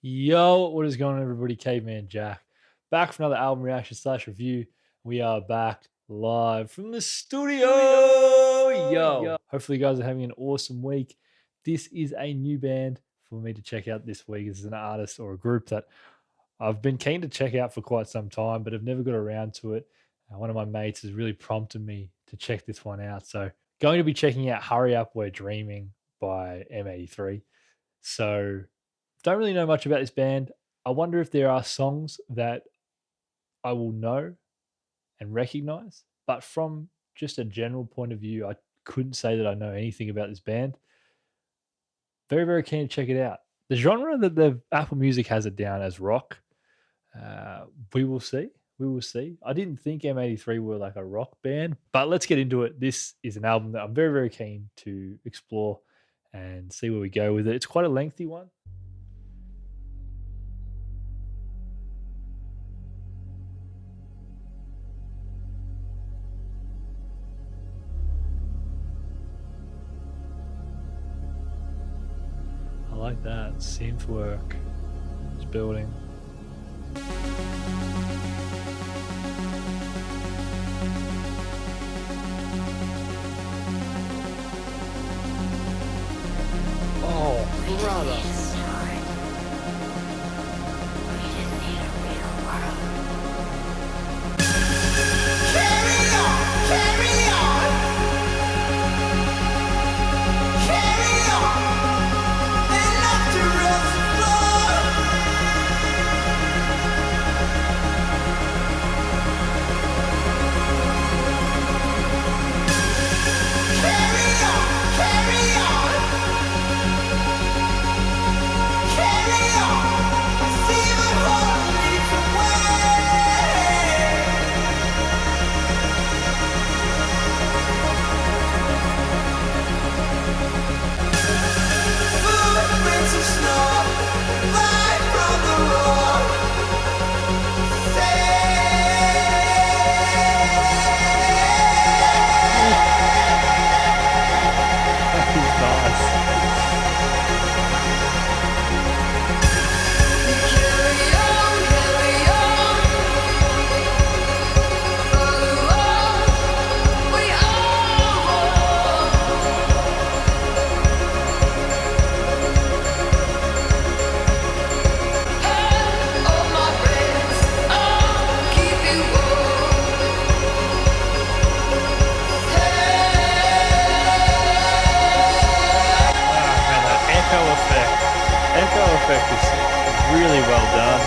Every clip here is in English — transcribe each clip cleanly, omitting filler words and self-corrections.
Yo, what is going on, everybody? Caveman Jack back for another album reaction slash review. We are back live from the studio. Yo, hopefully, you guys are having an awesome week. This is a new band for me to check out this week. This is an artist or a group that I've been keen to check out for quite some time, but I've never got around to it. One of my mates has really prompted me to check this one out. So, going to be checking out Hurry Up, We're Dreaming by M83. So, don't really know much about this band. I wonder if there are songs that I will know and recognize, but from just a general point of view, I couldn't say that I know anything about this band. Very, very keen to check it out. The genre that the Apple Music has it down as rock. We will see. We will see. I didn't think M83 were like a rock band, but let's get into it. This is an album that I'm very, very keen to explore and see where we go with it. It's quite a lengthy one. I like that synth work. It's building. Oh, brother. Echo effect is really well done.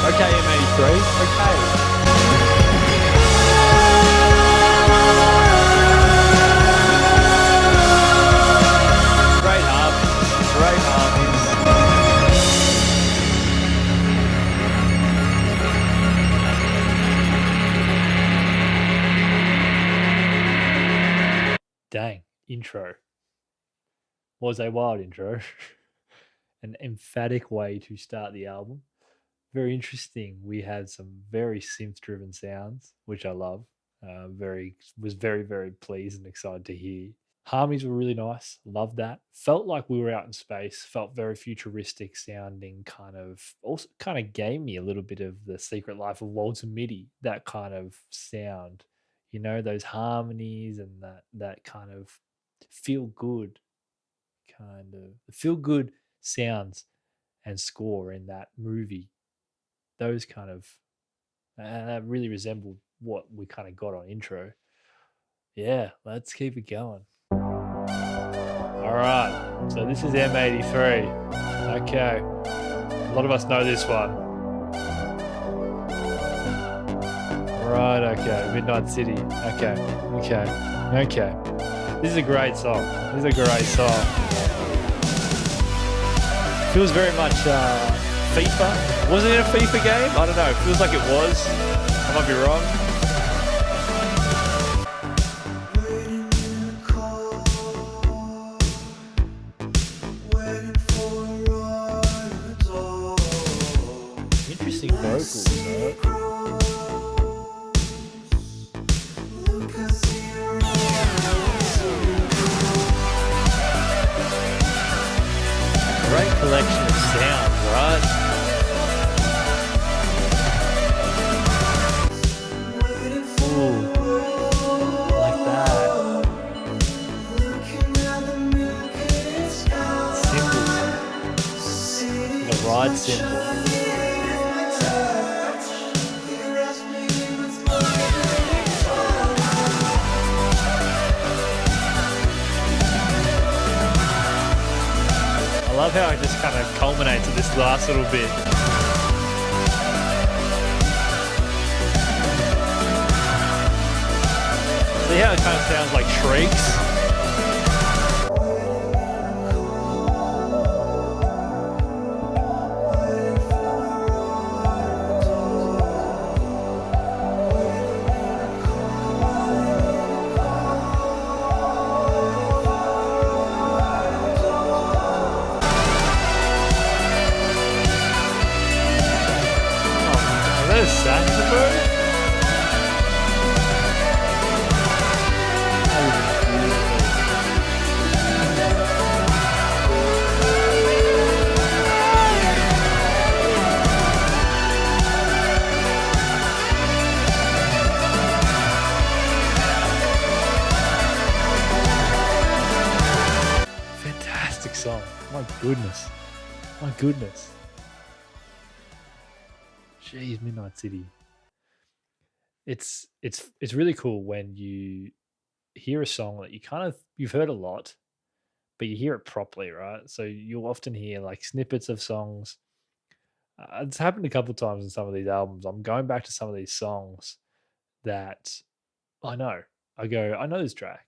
Okay, M83. Okay. Great harmonies. Great harmonies. Dang, intro. Was a wild intro. An emphatic way to start the album. Very interesting. We had some very synth-driven sounds, which I love. Was very pleased and excited to hear. Harmonies were really nice. Loved that. Felt like we were out in space. Felt very futuristic sounding. Also kind of gave me a little bit of the Secret Life of Walter Mitty. That kind of sound. You know, those harmonies and that kind of feel good sounds and score in that movie. Those kind of that really resembled what we kind of got on intro. Yeah, let's keep it going. All right, so this is M83. Okay, a lot of us know this one. Right, okay, Midnight City. Okay. This is a great song. This is a great song. Feels very much FIFA. Was it in a FIFA game? I don't know. It feels like it was. I might be wrong. Interesting vocals, though. Great collection of sounds, right? Ooh, like that. Symbol. The ride symbol. I love how it just kind of culminates at this last little bit. See how it kind of sounds like shrieks? Saxophone? Fantastic song. My goodness. My goodness. Jeez, Midnight City. It's really cool when you hear a song that you've heard a lot, but you hear it properly, right? So you'll often hear like snippets of songs. It's happened a couple of times in some of these albums. I'm going back to some of these songs that I know. I know this track,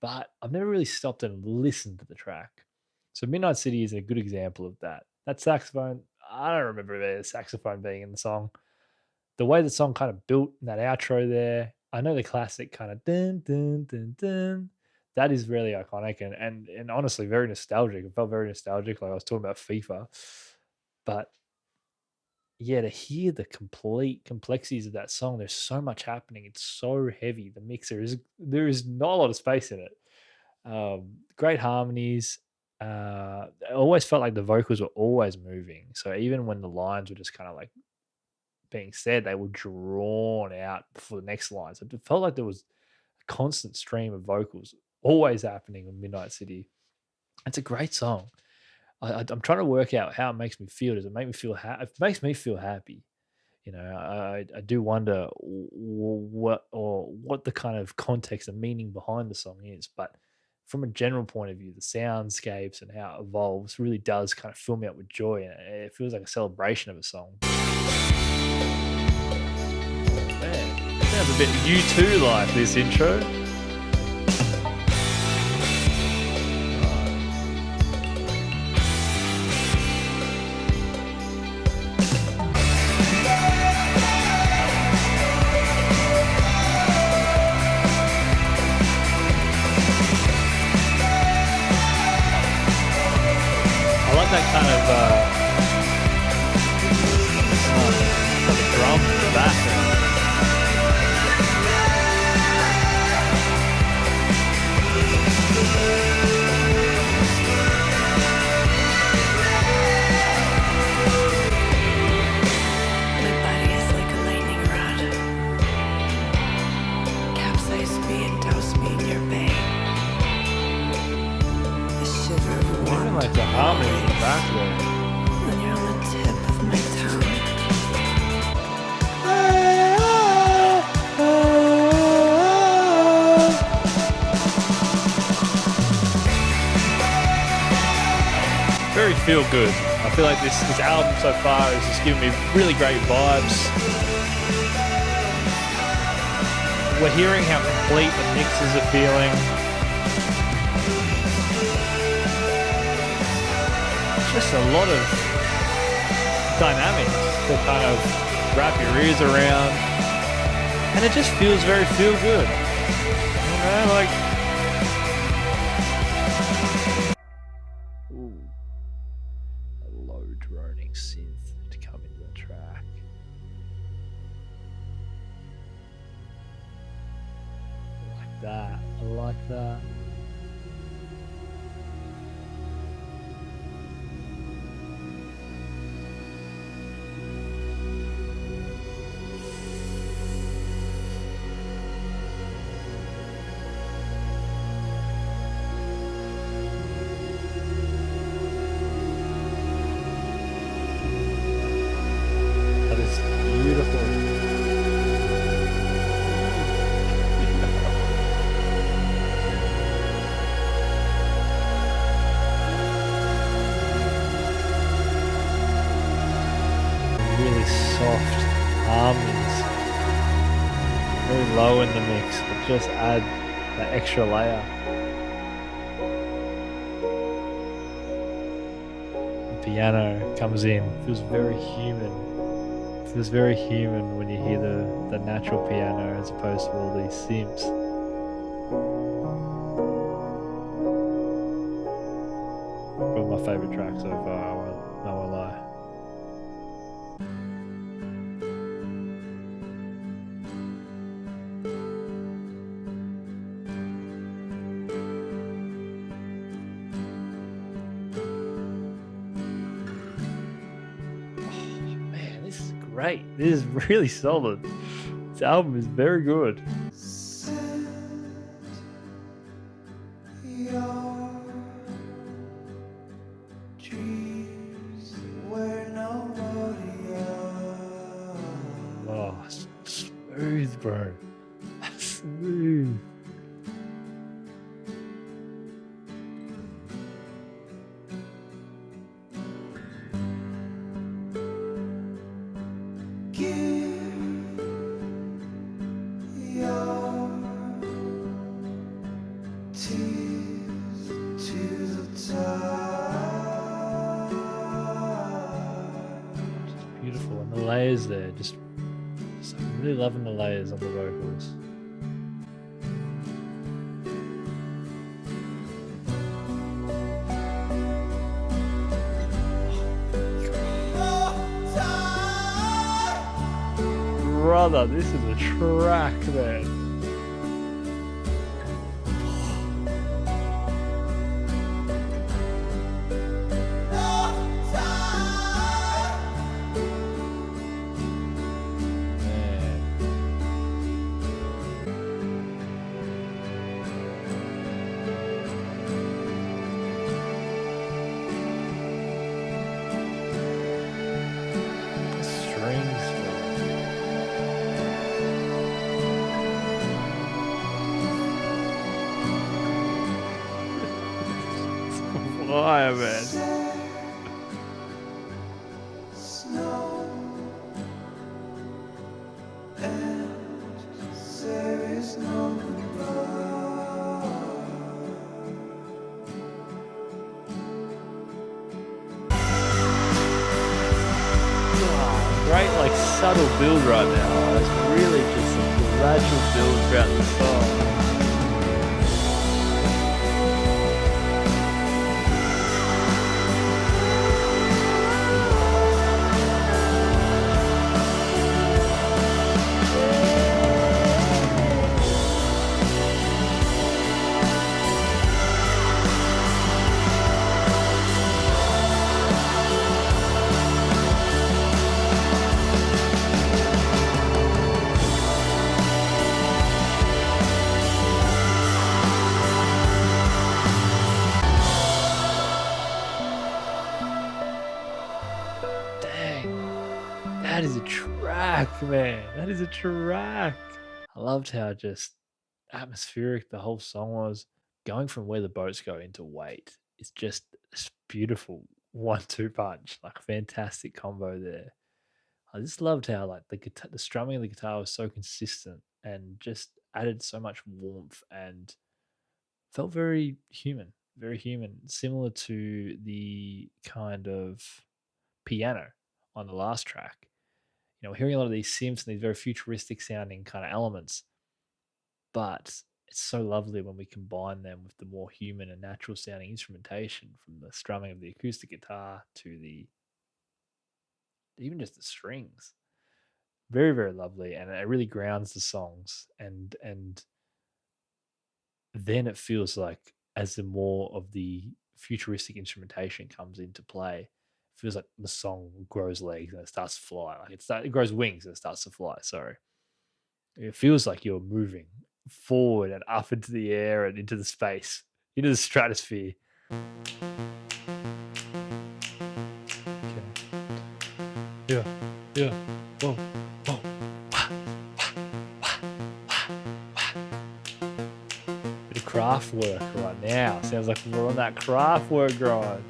but I've never really stopped and listened to the track. So Midnight City is a good example of that. That saxophone, I don't remember the saxophone being in the song. The way the song kind of built in that outro there, I know the classic kind of dun dun dun dun. That is really iconic and honestly very nostalgic. It felt very nostalgic, like I was talking about FIFA. But yeah, to hear the complete complexities of that song, there's so much happening. It's so heavy. The mixer there is not a lot of space in it. Great harmonies. I always felt like the vocals were always moving. So even when the lines were just kind of like being said, they were drawn out for the next line. So it felt like there was a constant stream of vocals always happening in Midnight City. It's a great song. I'm trying to work out how it makes me feel. Does it make me feel happy? It makes me feel happy. You know, I do wonder what the kind of context and meaning behind the song is. But from a general point of view, the soundscapes and how it evolves really does kind of fill me up with joy. And it feels like a celebration of a song. Man, it sounds a bit U2 like this intro. That kind of drum in the background. My body is like a lightning rod. Capsize me and douse me in your bay. The shiver of warmth. Even like the harmony in the background. When you're on the tip of my tongue. Very feel good. I feel like this album so far is just giving me really great vibes. We're hearing how complete the mixes are feeling. just a lot of dynamics to kind of wrap your ears around, and it just feels very feel good. Like, ooh, a low droning synth to come into the track. I like that. I like that. That is beautiful. Really soft harmonies, very low in the mix, but just add that extra layer. The piano comes in, feels very human. Feels very human when you hear the natural piano as opposed to all these synths. One of my favorite tracks so far, I won't lie. Great. This is really solid. This album is very good. Oh, smooth, bro. Smooth. Beautiful, and the layers there, just I'm really loving the layers on the vocals. Brother, this is a track, man. Fire, man. Great, like subtle build right now. It's really just a gradual build throughout the song. That is a track, man. That is a track. I loved how just atmospheric the whole song was. Going from where the boats go into wait. It's just this beautiful 1-2 punch. Like fantastic combo there. I just loved how like the strumming of the guitar was so consistent and just added so much warmth and felt very human. very human, similar to the kind of piano on the last track. We're hearing a lot of these synths and these very futuristic sounding kind of elements, but it's so lovely when we combine them with the more human and natural sounding instrumentation, from the strumming of the acoustic guitar to the even just the strings. Very, very lovely, and it really grounds the songs, and then it feels like, as the more of the futuristic instrumentation comes into play, it feels like the song grows legs and it starts to fly. Like it grows wings and it starts to fly. Sorry, it feels like you're moving forward and up into the air and into the space, into the stratosphere. Okay. Yeah, yeah. Whoa, whoa. Bit of craft work right now. Sounds like we're on that craft work grind.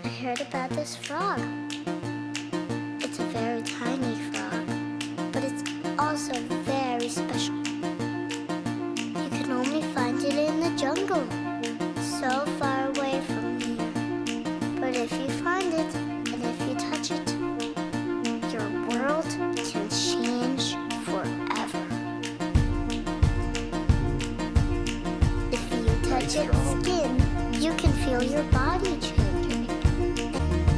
I heard about this frog. It's a very tiny frog, but it's also very special. You can only find it in the jungle, so far away from here. But if you find it, and if you touch it, your world can change forever. If you touch its skin, you can feel your body changing.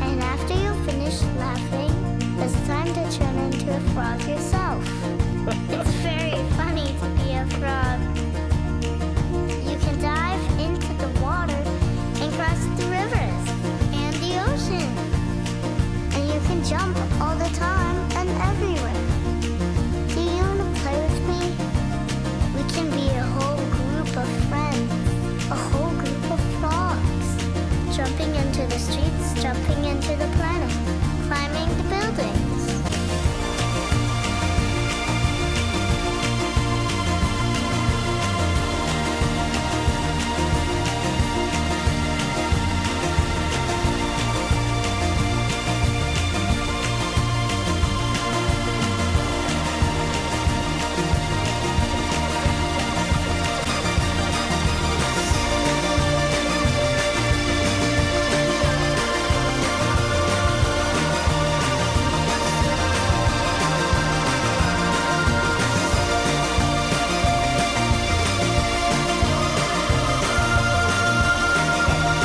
And after you finish laughing, it's time to turn into a frog yourself. It's very funny to be a frog. You can dive into the water and cross the rivers and the ocean. And you can jump all the time and everywhere. Do you want to play with me? We can be a whole group of friends, a whole group of frogs. Jumping into the streets, jumping into the planet, climbing the buildings.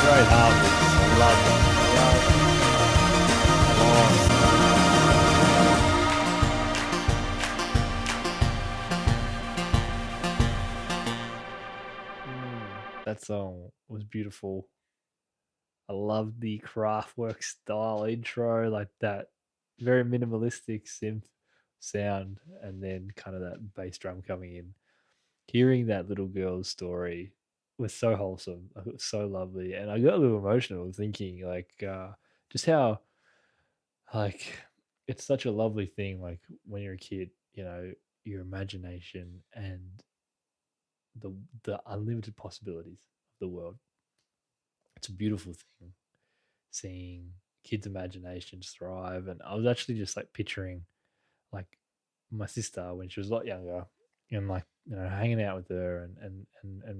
Great harmonies. I love them. That song was beautiful. I love the Kraftwerk style intro, like that very minimalistic synth sound, and then kind of that bass drum coming in. Hearing that little girl's story was so wholesome. It was so lovely, and I got a little emotional thinking, like, just how, like, it's such a lovely thing. Like when you're a kid, your imagination and the the unlimited possibilities of the world. It's a beautiful thing seeing kids' imaginations thrive. And I was actually just like picturing, like, my sister when she was a lot younger, and, like, hanging out with her and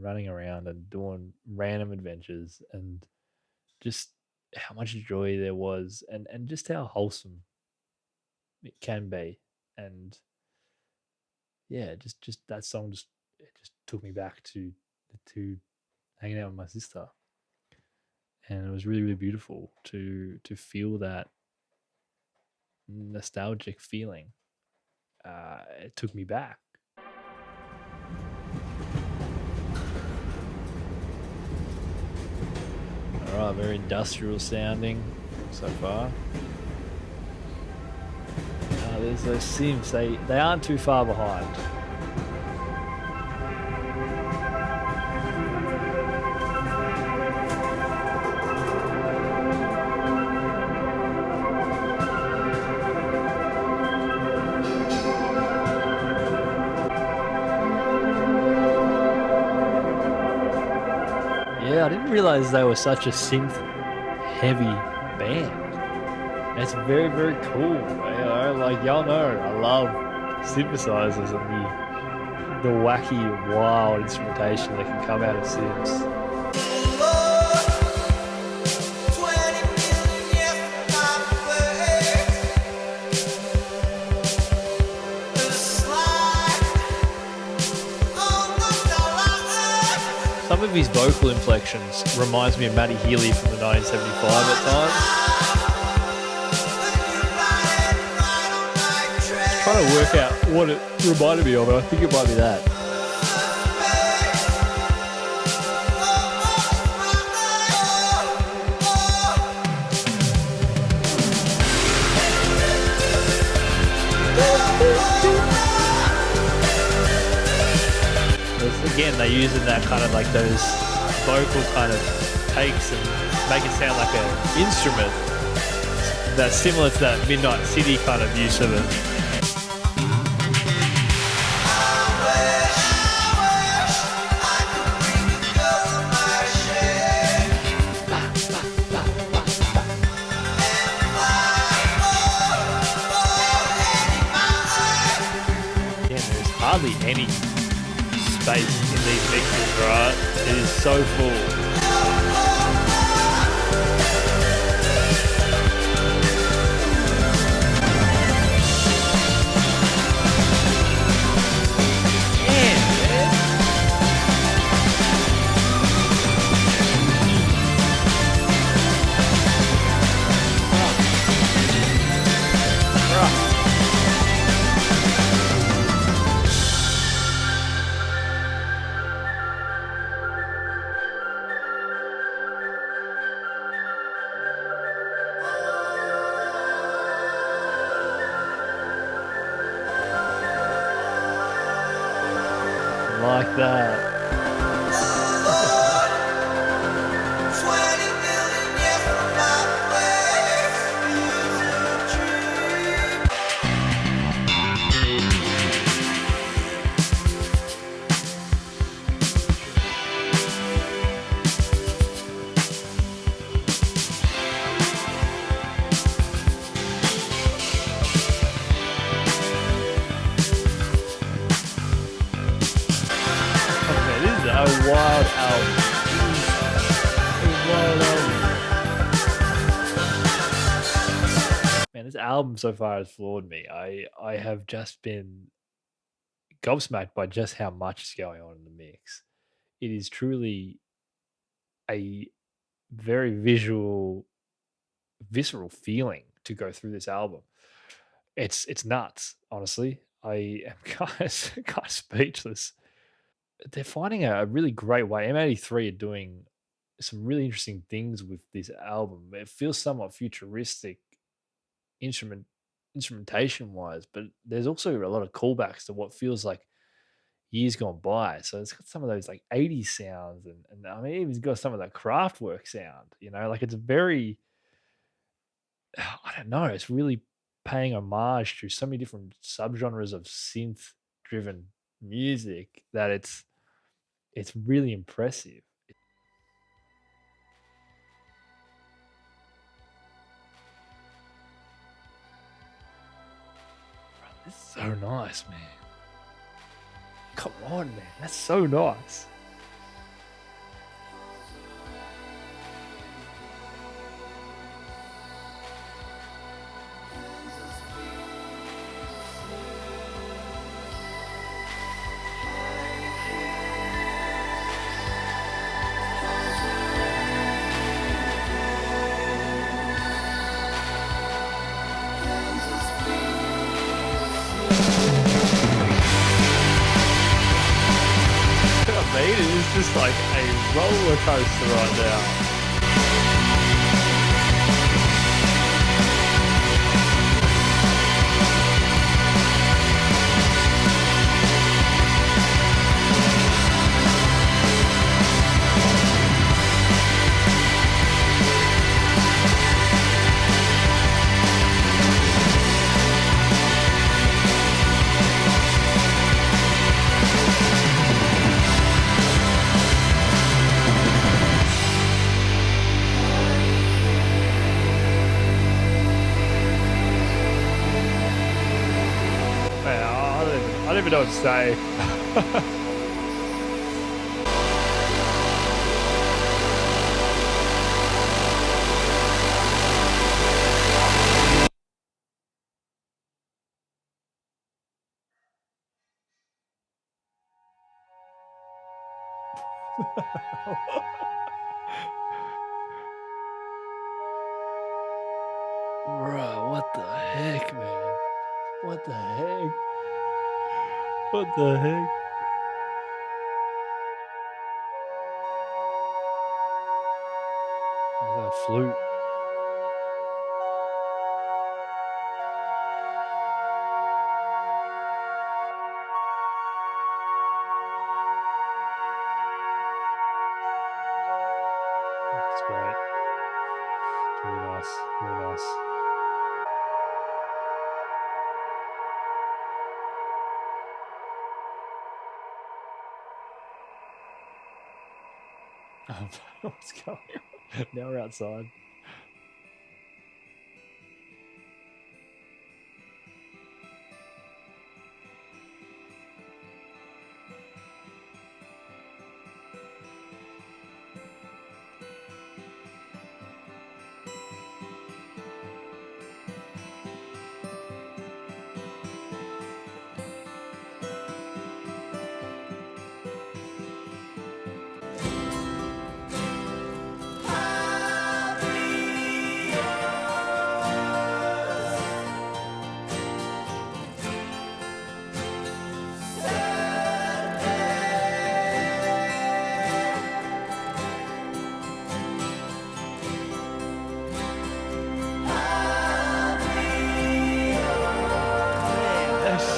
running around and doing random adventures, and just how much joy there was, and just how wholesome it can be. And yeah, just that song, just took me back to hanging out with my sister, and it was really, really beautiful to feel that nostalgic feeling. It took me back. All right, very industrial sounding so far. There's those synths. They aren't too far behind. Yeah, I didn't realize they were such a synth heavy band. It's very, very cool. Like, y'all know, I love synthesizers and the wacky, wild instrumentation that can come out of synths. Some of his vocal inflections reminds me of Matty Healy from the 1975 at times. Trying to work out what it reminded me of, and I think it might be that. Again, they're using that kind of like those vocal kind of takes and make it sound like an instrument that's similar to that Midnight City kind of use of it. Again, there's hardly any space in these mixes, right? It is so full. Like that. A wild album. Man, this album so far has floored me. I have just been gobsmacked by just how much is going on in the mix. It is truly a very visual, visceral feeling to go through this album. It's nuts, honestly. I am kind of speechless. They're finding a really great way. M83 are doing some really interesting things with this album. It feels somewhat futuristic instrumentation wise, but there's also a lot of callbacks to what feels like years gone by. So it's got some of those like 80s sounds, and I mean, it's got some of that Kraftwerk sound, like it's very, I don't know, it's really paying homage to so many different subgenres of synth driven music that it's really impressive. This is so nice, man. Come on, man. That's so nice. It is just like a roller coaster right now. I don't even know what to say. Bro, what the heck, man? What the heck? What the heck? Oh, that flute. That's great. It's really nice. Really nice. What's going on? Now we're outside.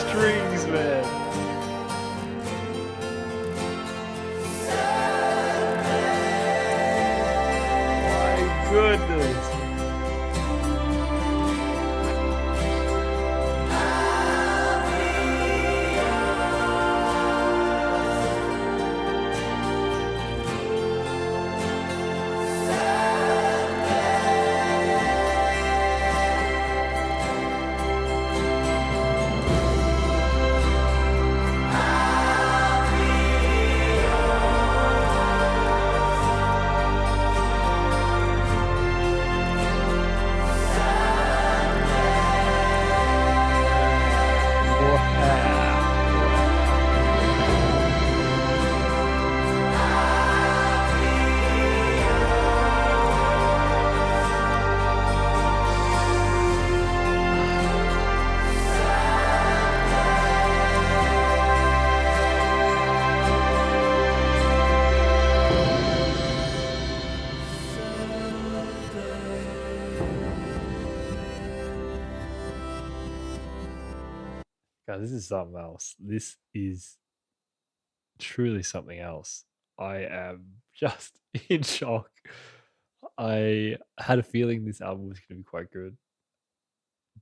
Strings, man. My goodness. God, this is something else. This is truly something else. I am just in shock. I had a feeling this album was going to be quite good,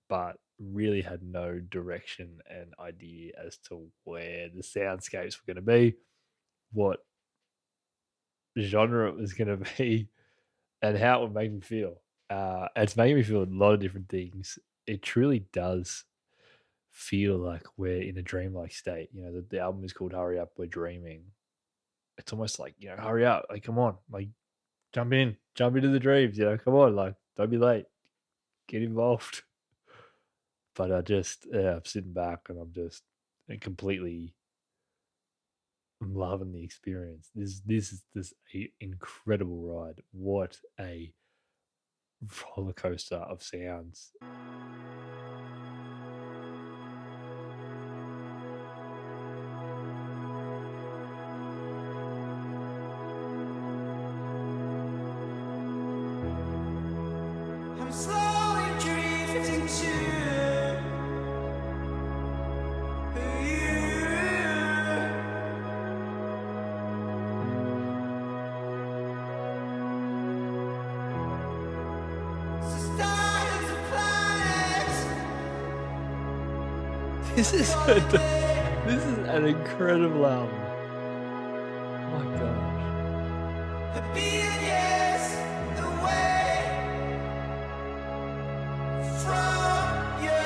but really had no direction and idea as to where the soundscapes were going to be, what genre it was going to be, and how it would make me feel. It's making me feel a lot of different things. It truly does feel like we're in a dreamlike state. You know, the album is called Hurry Up, We're Dreaming. It's almost like, you know, hurry up, like, come on, like, jump into the dreams, you know, come on, like, don't be late, get involved. But I'm sitting back and I'm just completely loving the experience. This is this a incredible ride. What a roller coaster of sounds. I'm slowly drifting to you. So stars and planets. This is this is an incredible album. Oh my gosh. A billion years away from you.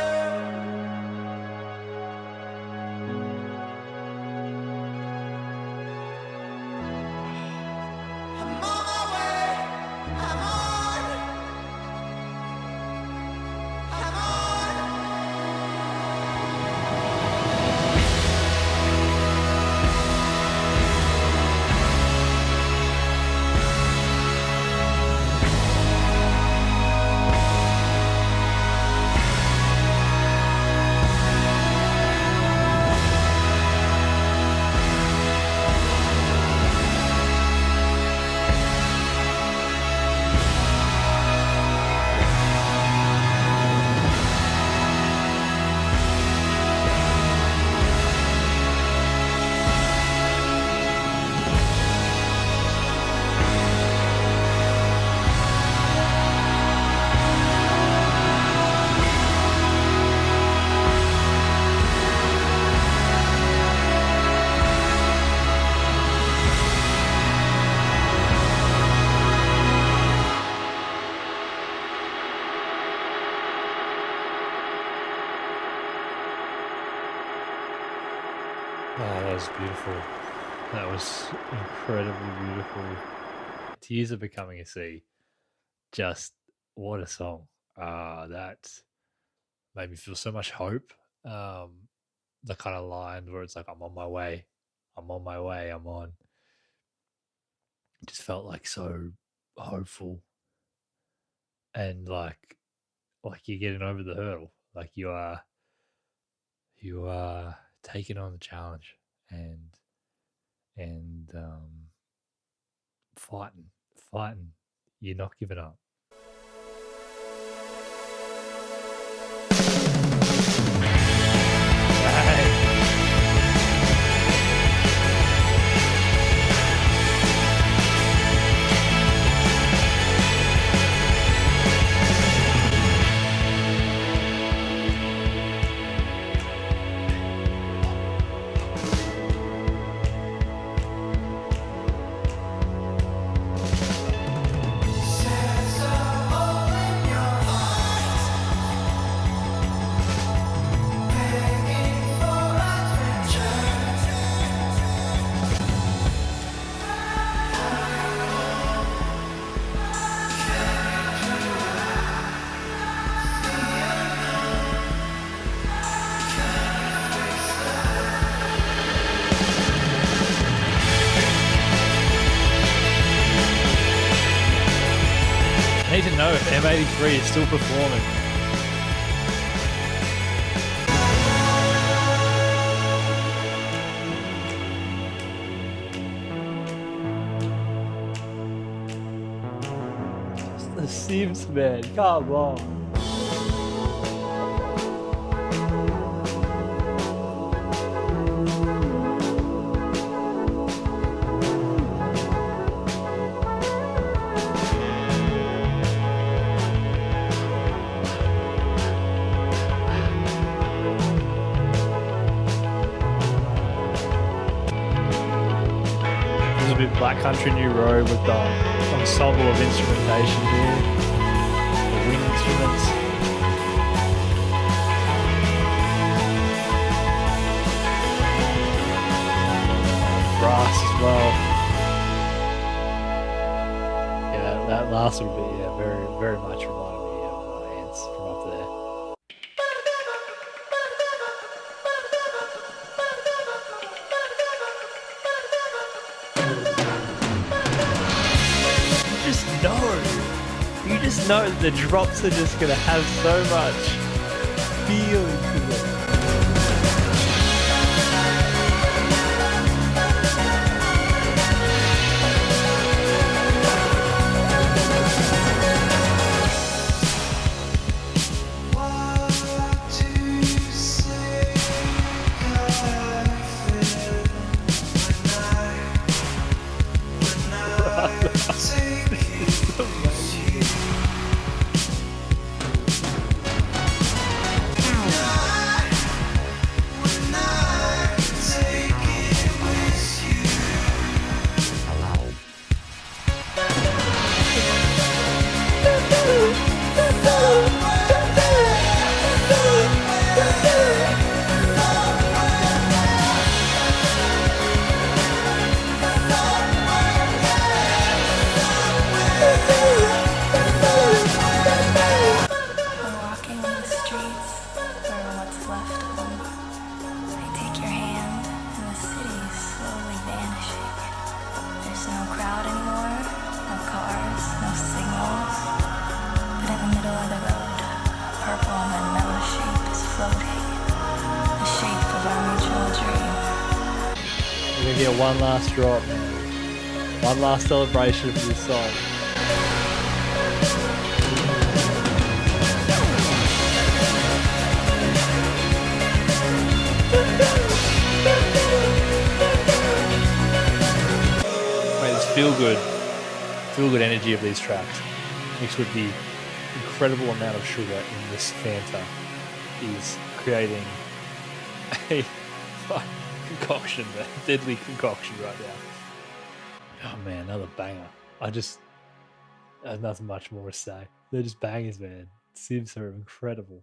was beautiful. That was incredibly beautiful. Tears are becoming a sea. Just what a song. That made me feel so much hope. The kind of line where it's like, I'm on my way. I'm on my way. I'm on. It just felt like so hopeful and like you're getting over the hurdle. Like you are taking on the challenge and fighting. You're not giving up. I need to know if M83 is still performing. Just the Sims, man. Come on. Black Country New Road with the ensemble of instrumentation here, the wind instruments. Brass as well. Yeah, that last would be very, very much reminded me of Ants from up there. You just know that the drops are just gonna have so much feeling to them. We're gonna get one last drop, one last celebration for this song. Mate, this feel good energy of these tracks mixed with the incredible amount of sugar in this Fanta is creating a concoction, man. Deadly concoction right now. Oh man, another banger. There's nothing much more to say. They're just bangers, man. Sims are incredible.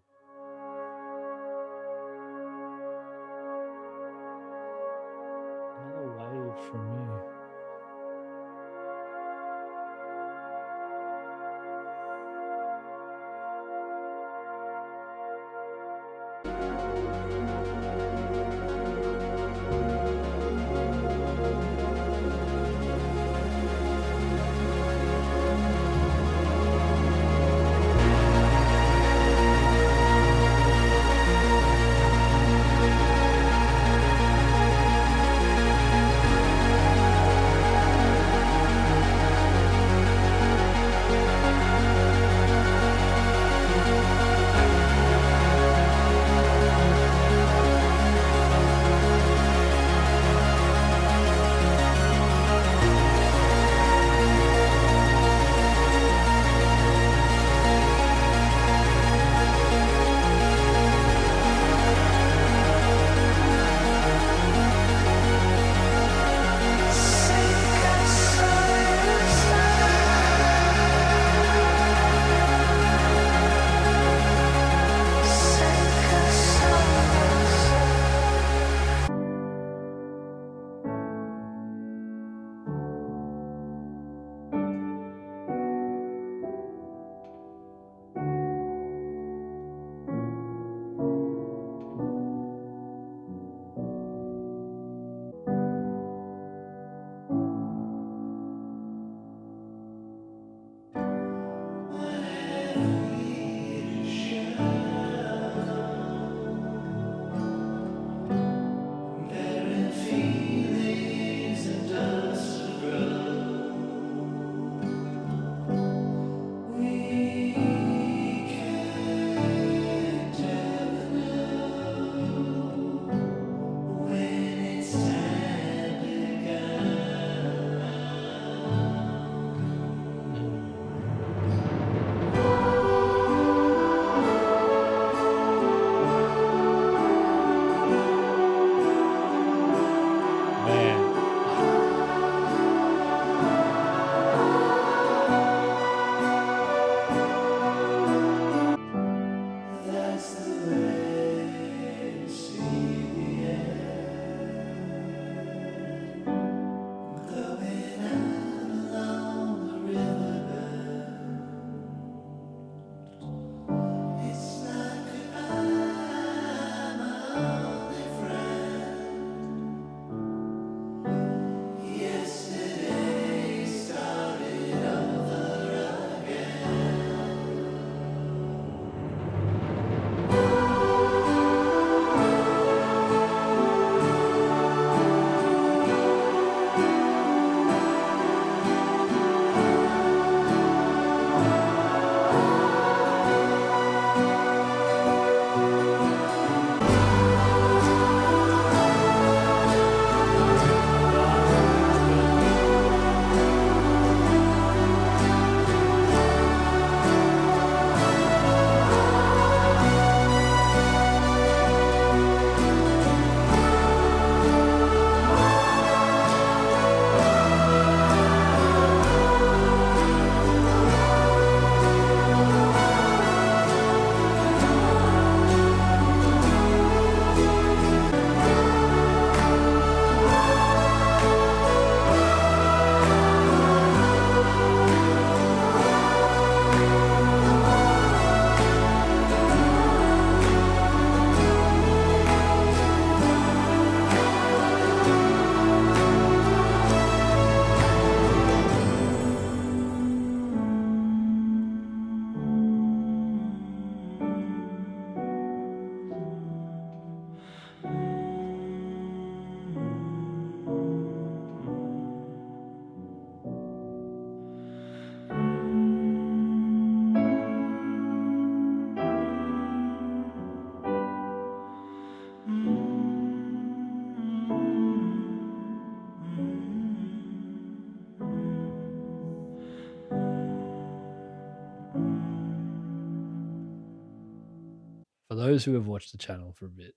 those who have watched the channel for a bit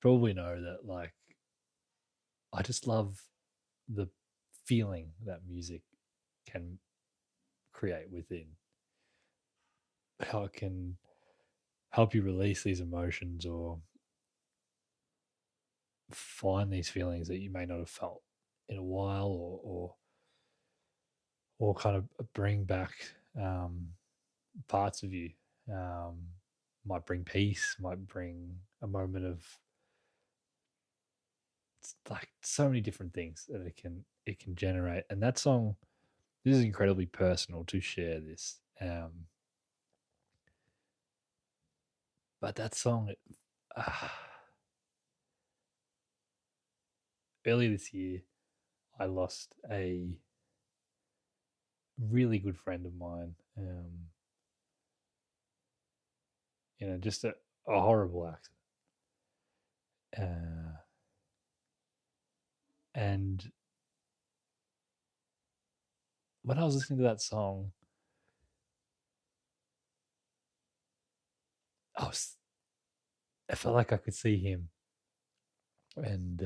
probably know that like I just love the feeling that music can create within, how it can help you release these emotions or find these feelings that you may not have felt in a while, or kind of bring back parts of you. Might bring peace, might bring a moment of, it's like so many different things that it can generate. And that song, this is incredibly personal to share this. But that song, earlier this year, I lost a really good friend of mine. Just a horrible accident. And when I was listening to that song, I felt like I could see him, and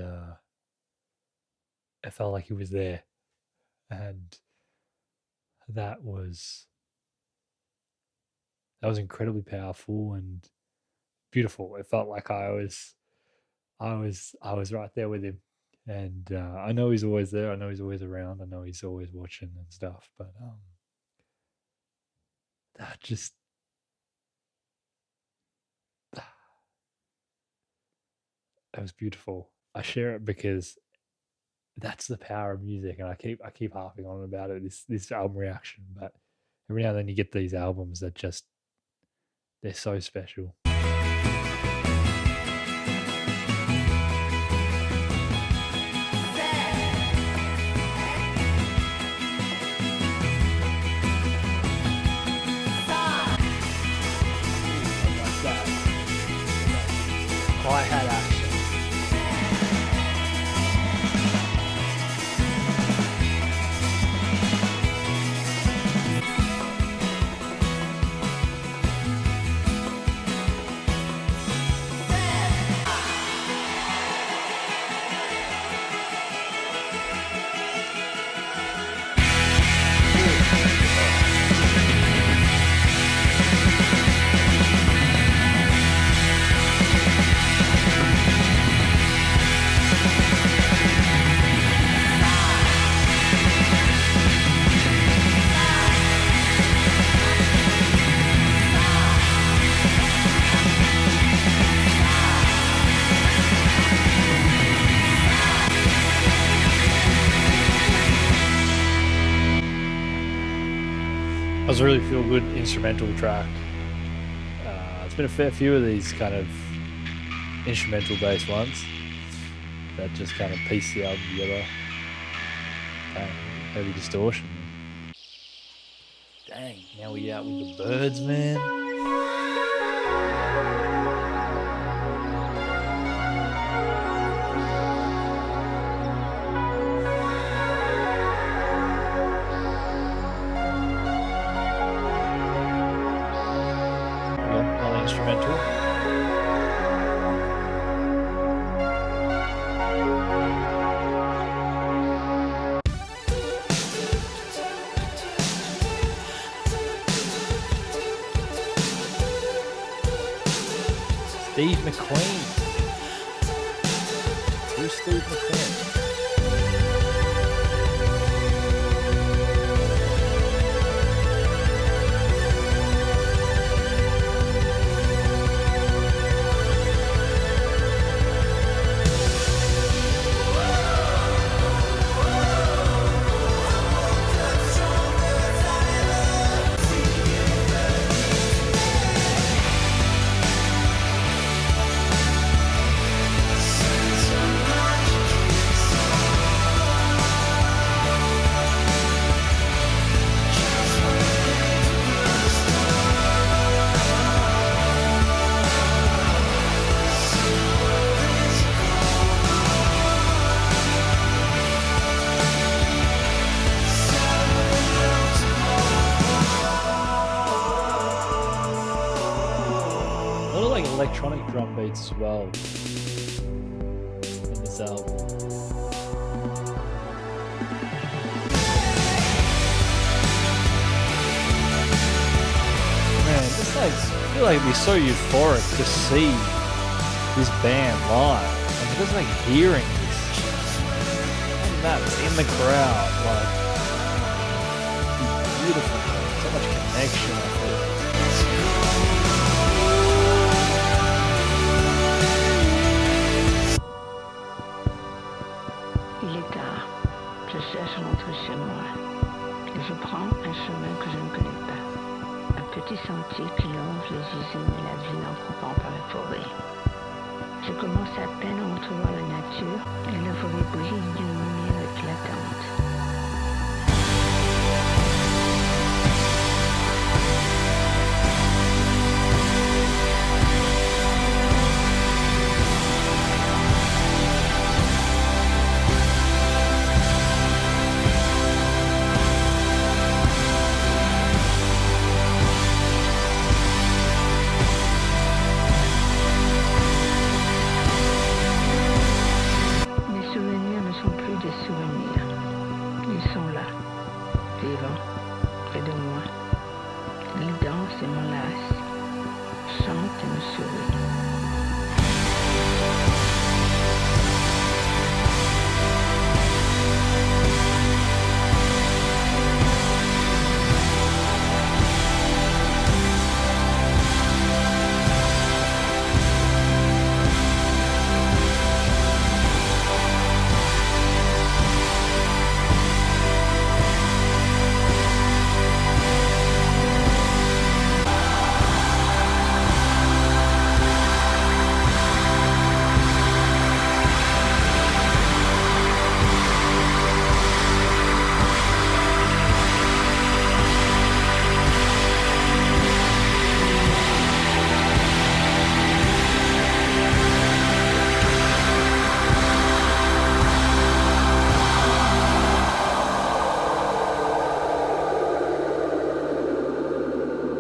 I felt like he was there, and that was incredibly powerful and beautiful. It felt like I was right there with him, and I know he's always there. I know he's always around. I know he's always watching and stuff. But that just that was beautiful. I share it because that's the power of music, and I keep harping on about it. This album reaction, but every now and then you get these albums that just, they're so special. Hi-hat action. That was a really feel good instrumental track. It's been a fair few of these kind of instrumental based ones that just kind of piece the album together. Heavy distortion. Dang, now we out with the birds, man. Instrumental. Steve Mcqueen. Who's Steve Mcqueen? sick drum beats as well in this album. Man, this like, I feel like it'd be so euphoric to see this band live. Like, just like hearing this, and that's in the crowd, like, it's beautiful. So much connection, I feel. Il est tard. Je cherche à rentrer chez moi. Et je prends un chemin que je ne connais pas. Un petit sentier qui longe les usines et la ville en coupant par la forêt. Je commence à peine à entrevoir la nature et la forêt brille d'une lumière éclatante.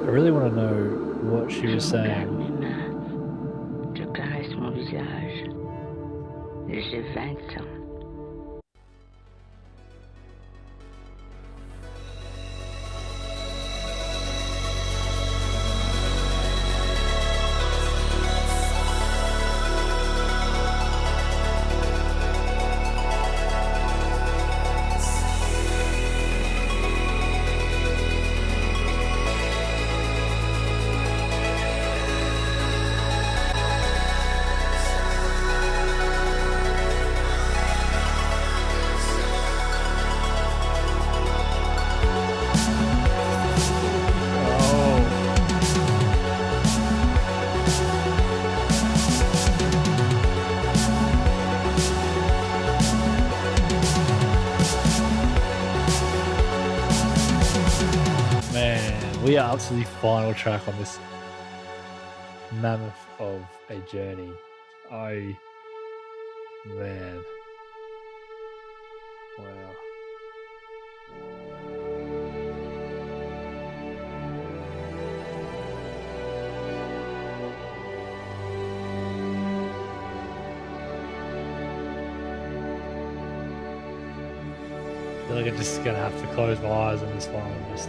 I really want to know what she was saying. Je caresse mon visage. J'ai 20 ans. We are up to the final track on this mammoth of a journey. Oh, man. Wow. I feel like I'm just going to have to close my eyes on this one and just...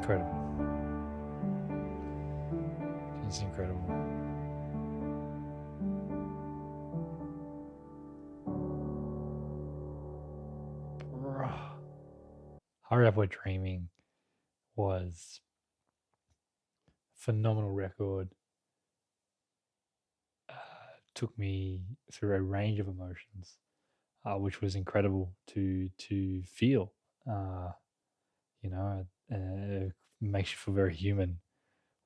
Incredible. It's incredible. Bruh. Hurry Up We're Dreaming was a phenomenal record. Took me through a range of emotions, which was incredible to feel. You know, it makes you feel very human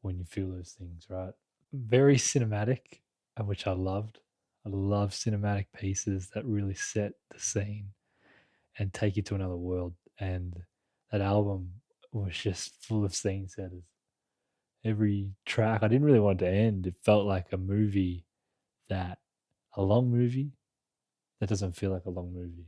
when you feel those things, right? Very cinematic, which I loved. I love cinematic pieces that really set the scene and take you to another world. And that album was just full of scene setters. Every track, I didn't really want it to end. It felt like a movie a long movie that doesn't feel like a long movie.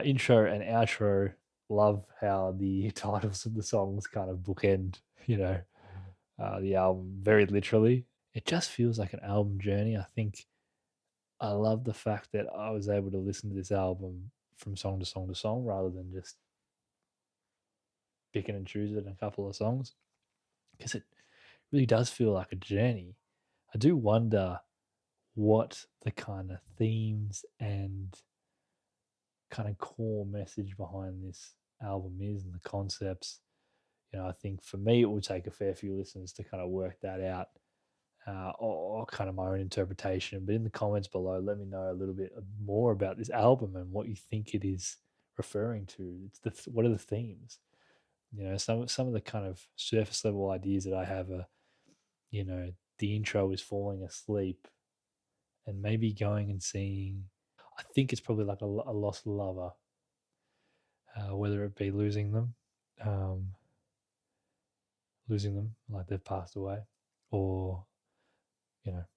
Intro and outro, love how the titles of the songs kind of bookend, the album very literally. It just feels like an album journey. I think I love the fact that I was able to listen to this album from song to song to song rather than just picking and choosing a couple of songs, because it really does feel like a journey. I do wonder what the kind of themes and kind of core message behind this album is and the concepts. I think for me, it would take a fair few listens to kind of work that out, or kind of my own interpretation. But in the comments below, let me know a little bit more about this album and what you think it is referring to. What are the themes? Some of the kind of surface level ideas that I have are, the intro is falling asleep and maybe going and seeing. I think it's probably like a lost lover, whether it be losing them like they've passed away, or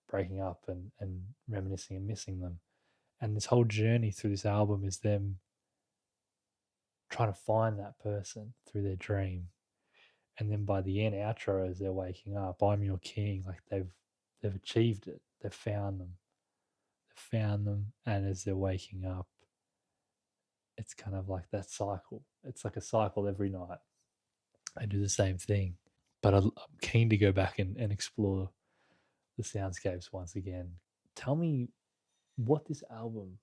breaking up and reminiscing and missing them. And this whole journey through this album is them trying to find that person through their dream. And then by the end outro, as they're waking up, I'm your king. Like they've achieved it. They've found them. And as they're waking up, it's kind of like that cycle. It's like a cycle every night. I do the same thing. But I'm keen to go back and explore the soundscapes once again. Tell me what this album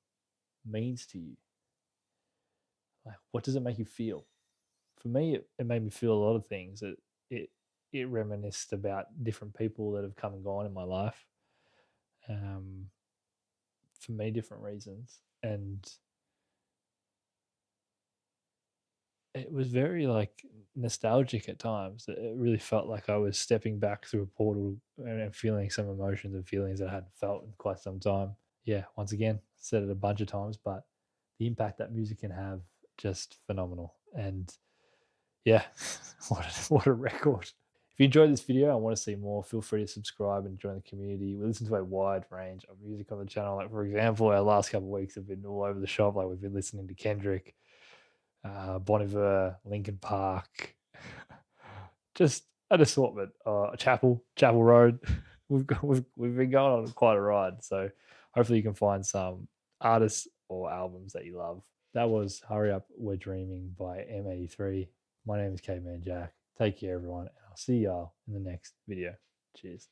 means to you. Like, what does it make you feel? For me, it made me feel a lot of things. It reminisced about different people that have come and gone in my life. For me, different reasons. And it was very like nostalgic at times. It really felt like I was stepping back through a portal and feeling some emotions and feelings that I hadn't felt in quite some time. Yeah, once again, said it a bunch of times, but the impact that music can have, just phenomenal. And yeah, what a record. If you enjoyed this video and want to see more, feel free to subscribe and join the community. We listen to a wide range of music on the channel. Like, for example, our last couple of weeks have been all over the shop. Like, we've been listening to Kendrick, Bon Iver, Linkin Park, just an assortment. Chapel Road. We've been going on quite a ride. So hopefully you can find some artists or albums that you love. That was Hurry Up We're Dreaming by M83. My name is Caveman Jack. Take care, everyone, and I'll see y'all in the next video. Cheers.